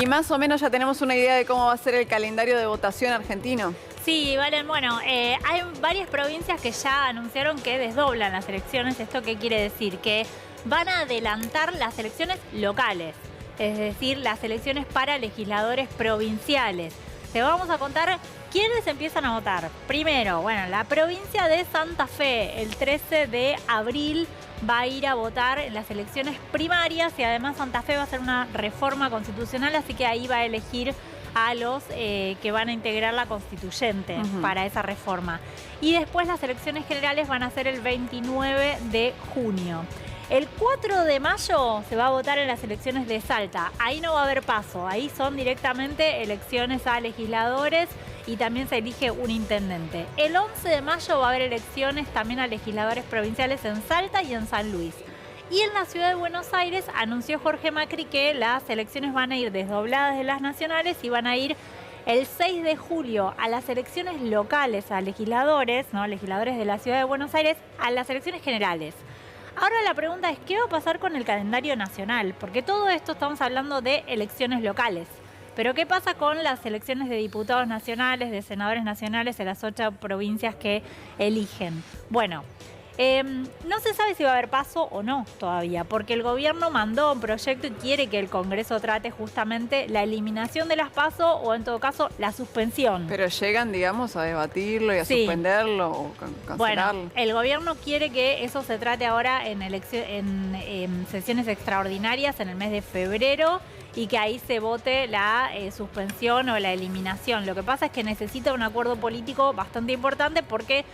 Y más o menos ya tenemos una idea de cómo va a ser el calendario de votación argentino. Sí, Valen, bueno, hay varias provincias que ya anunciaron que desdoblan las elecciones. ¿Esto qué quiere decir? Que van a adelantar las elecciones locales, es decir, las elecciones para legisladores provinciales. Te vamos a contar quiénes empiezan a votar. Primero, bueno, la provincia de Santa Fe, el 13 de abril va a ir a votar en las elecciones primarias y además Santa Fe va a hacer una reforma constitucional, así que ahí va a elegir a los que van a integrar la constituyente para esa reforma. Y después las elecciones generales van a ser el 29 de junio. El 4 de mayo se va a votar en las elecciones de Salta. Ahí no va a haber paso, ahí son directamente elecciones a legisladores y también se elige un intendente. El 11 de mayo va a haber elecciones también a legisladores provinciales en Salta y en San Luis. Y en la ciudad de Buenos Aires anunció Jorge Macri que las elecciones van a ir desdobladas de las nacionales y van a ir el 6 de julio a las elecciones locales, a legisladores, ¿no? Legisladores de la ciudad de Buenos Aires, a las elecciones generales. Ahora la pregunta es, ¿qué va a pasar con el calendario nacional? Porque todo esto estamos hablando de elecciones locales. Pero ¿qué pasa con las elecciones de diputados nacionales, de senadores nacionales en las 8 provincias que eligen? Bueno, no se sabe si va a haber paso o no todavía, porque el gobierno mandó un proyecto y quiere que el Congreso trate justamente la eliminación de las PASO o en todo caso la suspensión. Pero llegan, digamos, a debatirlo y a suspenderlo o cancelarlo. Bueno, el gobierno quiere que eso se trate ahora en sesiones extraordinarias en el mes de febrero y que ahí se vote la suspensión o la eliminación. Lo que pasa es que necesita un acuerdo político bastante importante porque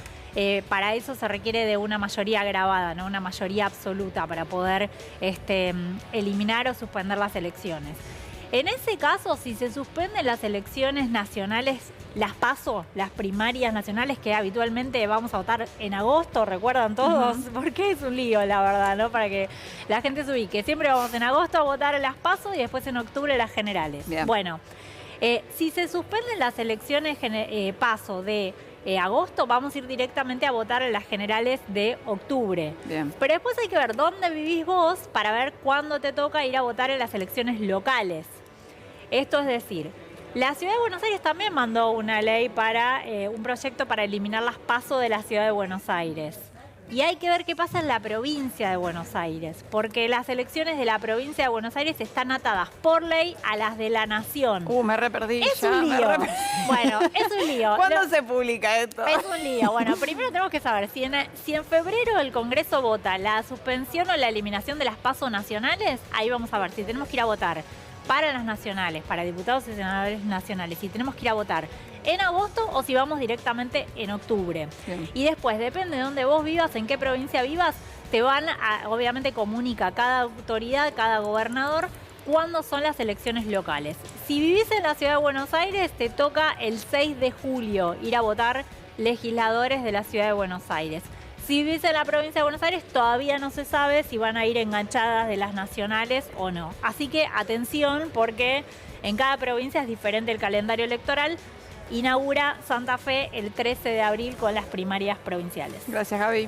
para eso se requiere de una mayoría agravada, ¿no? Una mayoría absoluta para poder eliminar o suspender las elecciones. En ese caso, si se suspenden las elecciones nacionales, las PASO, las primarias nacionales que habitualmente vamos a votar en agosto, ¿recuerdan todos? Porque es un lío, la verdad, ¿no? Para que la gente se ubique. Siempre vamos en agosto a votar en las PASO y después en octubre las generales. Bien. Bueno, si se suspenden las elecciones PASO de agosto, vamos a ir directamente a votar en las generales de octubre. Bien. Pero después hay que ver dónde vivís vos para ver cuándo te toca ir a votar en las elecciones locales. Esto es decir, la Ciudad de Buenos Aires también mandó una ley para un proyecto para eliminar las PASO de la Ciudad de Buenos Aires. Y hay que ver qué pasa en la provincia de Buenos Aires, porque las elecciones de la provincia de Buenos Aires están atadas por ley a las de la nación. Me reperdí. Es un lío. Bueno, es un lío. ¿Cuándo se publica esto? Es un lío. Bueno, primero tenemos que saber si en febrero el Congreso vota la suspensión o la eliminación de las PASO nacionales, ahí vamos a ver si tenemos que ir a votar para las nacionales, para diputados y senadores nacionales, si tenemos que ir a votar en agosto o si vamos directamente en octubre. Bien. Y después, depende de dónde vos vivas, en qué provincia vivas, te van a, obviamente comunica cada autoridad, cada gobernador, cuándo son las elecciones locales. Si vivís en la Ciudad de Buenos Aires, te toca el 6 de julio ir a votar legisladores de la Ciudad de Buenos Aires. Si vivís en la provincia de Buenos Aires, todavía no se sabe si van a ir enganchadas de las nacionales o no. Así que atención, porque en cada provincia es diferente el calendario electoral. Inaugura Santa Fe el 13 de abril con las primarias provinciales. Gracias, Gaby.